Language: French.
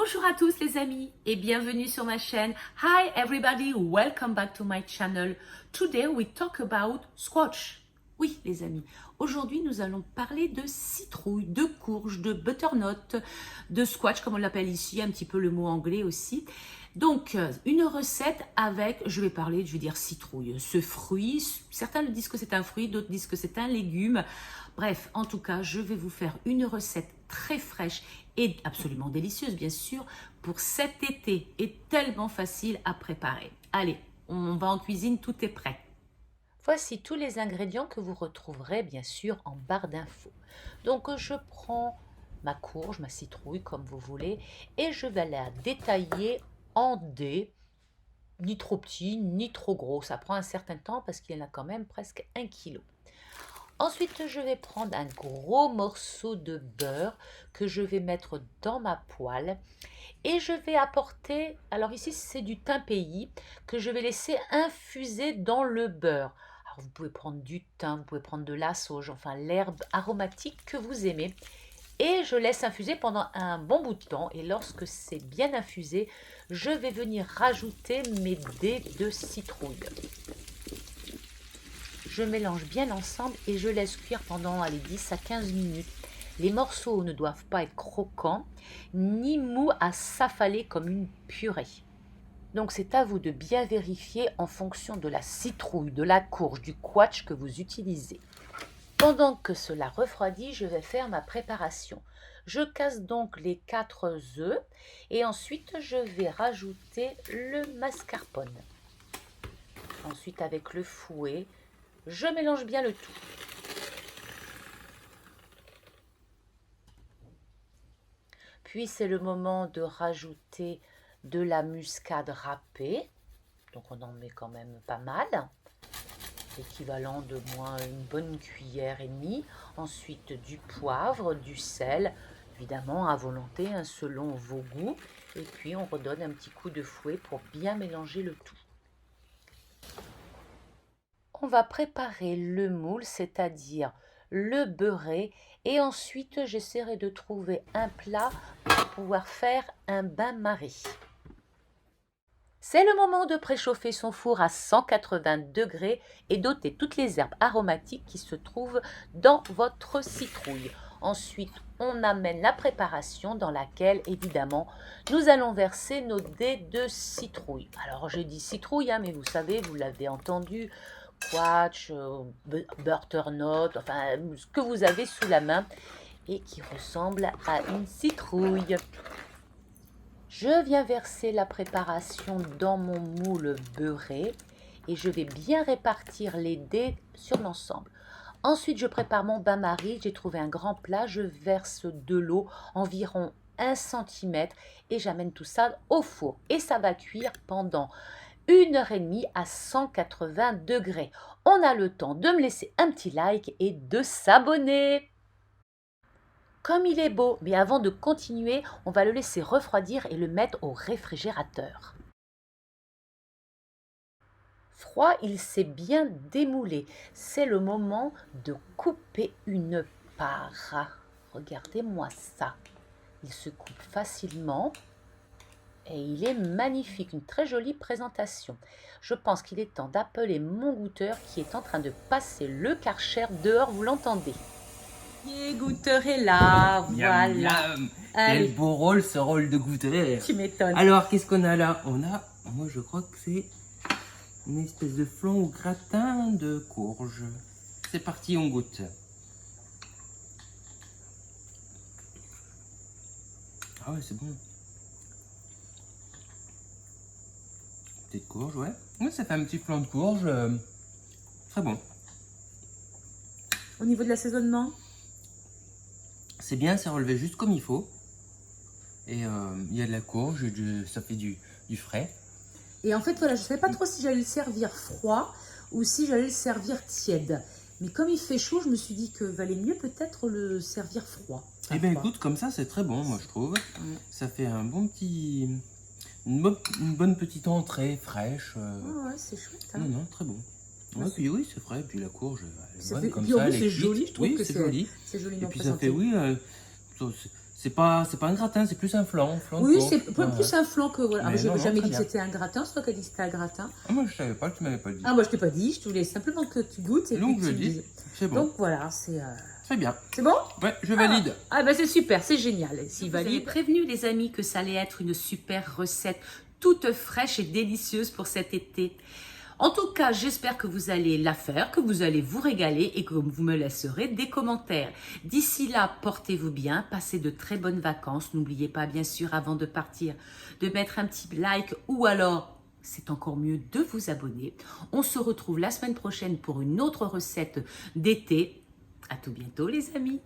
Bonjour à tous les amis et bienvenue sur ma chaîne. Hi everybody, welcome back to my channel. Today we talk about squash. Oui les amis, aujourd'hui nous allons parler de citrouille, de courge, de butternut, de squash comme on l'appelle ici, un petit peu le mot anglais aussi. Donc une recette avec, je vais dire citrouille, ce fruit. Certains disent que c'est un fruit, d'autres disent que c'est un légume. Bref, en tout cas, je vais vous faire une recette très fraîche et absolument délicieuse, bien sûr, pour cet été et tellement facile à préparer. Allez, on va en cuisine, tout est prêt. Voici tous les ingrédients que vous retrouverez, bien sûr, en barre d'infos. Donc, je prends ma courge, ma citrouille, comme vous voulez, et je vais la détailler en dés, ni trop petits, ni trop gros. Ça prend un certain temps parce qu'il y en a quand même presque 1 kg. Ensuite, je vais prendre un gros morceau de beurre que je vais mettre dans ma poêle et je vais apporter, alors ici c'est du thym pays que je vais laisser infuser dans le beurre. Alors vous pouvez prendre du thym, vous pouvez prendre de la sauge, enfin l'herbe aromatique que vous aimez. Et je laisse infuser pendant un bon bout de temps et lorsque c'est bien infusé, je vais venir rajouter mes dés de citrouille. Je mélange bien ensemble et je laisse cuire pendant 10 à 15 minutes. Les morceaux ne doivent pas être croquants, ni mous à s'affaler comme une purée. Donc c'est à vous de bien vérifier en fonction de la citrouille, de la courge, du squash que vous utilisez. Pendant que cela refroidit, je vais faire ma préparation. Je casse donc les 4 œufs et ensuite je vais rajouter le mascarpone. Ensuite avec le fouet, je mélange bien le tout. Puis c'est le moment de rajouter de la muscade râpée. Donc on en met quand même pas mal. L'équivalent de moins une bonne cuillère et demie. Ensuite du poivre, du sel, évidemment à volonté, selon vos goûts. Et puis on redonne un petit coup de fouet pour bien mélanger le tout. On va préparer le moule, c'est-à-dire le beurrer, et ensuite j'essaierai de trouver un plat pour pouvoir faire un bain-marie. C'est le moment de préchauffer son four à 180 degrés et d'ôter toutes les herbes aromatiques qui se trouvent dans votre citrouille. Ensuite, on amène la préparation dans laquelle, évidemment, nous allons verser nos dés de citrouille. Alors, je dis citrouille, mais vous savez, vous l'avez entendu, squash, butternut, enfin, ce que vous avez sous la main et qui ressemble à une citrouille. Je viens verser la préparation dans mon moule beurré et je vais bien répartir les dés sur l'ensemble. Ensuite, je prépare mon bain-marie. J'ai trouvé un grand plat. Je verse de l'eau, environ 1 cm, et j'amène tout ça au four. Et ça va cuire pendant 1h30 à 180 degrés. On a le temps de me laisser un petit like et de s'abonner. Comme il est beau, mais avant de continuer, on va le laisser refroidir et le mettre au réfrigérateur. Froid, il s'est bien démoulé. C'est le moment de couper une part. Regardez-moi ça. Il se coupe facilement et il est magnifique. Une très jolie présentation. Je pense qu'il est temps d'appeler mon goûteur qui est en train de passer le Karcher dehors, vous l'entendez? Goûteur est là, voilà. Miam. Quel beau rôle, ce rôle de goûteur. Tu m'étonnes. Alors, qu'est-ce qu'on a là? On a, moi je crois que c'est une espèce de flan au gratin de courge. C'est parti, on goûte. Ah ouais, c'est bon. Petite courge, ouais. Ouais, ça fait un petit flan de courge. Très bon. Au niveau de l'assaisonnement? C'est bien, c'est relevé juste comme il faut. Et il y a de la courge, ça fait du frais. Et en fait, voilà, je ne savais pas trop si j'allais le servir froid ou si j'allais le servir tiède. Mais comme il fait chaud, je me suis dit que valait mieux peut-être le servir froid. Eh bien écoute, comme ça c'est très bon, moi je trouve. Ça fait un bon petit... Une bonne petite entrée fraîche. Ah ouais, c'est chouette. Hein. Non, très bon. Ouais, puis oui, c'est frais. Puis la courge, elle est bonne fait... comme puis ça. En plus, c'est joli, je trouve oui, que c'est joli. C'est joli. Et puis ça fait, oui, C'est pas un gratin, c'est plus un flan. Oui, de c'est courge. plus un flan que voilà. Ah, Mais j'ai non, jamais très dit que bien. c'était un gratin, c'est toi qui as dit que c'était un gratin. Ah, moi, je savais pas, tu m'avais pas dit. Ah, moi je t'ai pas dit, je voulais simplement que tu goûtes et Donc, puis je tu dis, dises. c'est bon. Donc voilà, c'est Très bien. bon. Ouais, je valide. Ah ben c'est super, c'est génial. S'il Vous avez valide. prévenu les amis que ça allait être une super recette toute fraîche et délicieuse pour cet été. En tout cas, j'espère que vous allez la faire, que vous allez vous régaler et que vous me laisserez des commentaires. D'ici là, portez-vous bien, passez de très bonnes vacances. N'oubliez pas, bien sûr, avant de partir, de mettre un petit like ou alors, c'est encore mieux, de vous abonner. On se retrouve la semaine prochaine pour une autre recette d'été. À tout bientôt, les amis.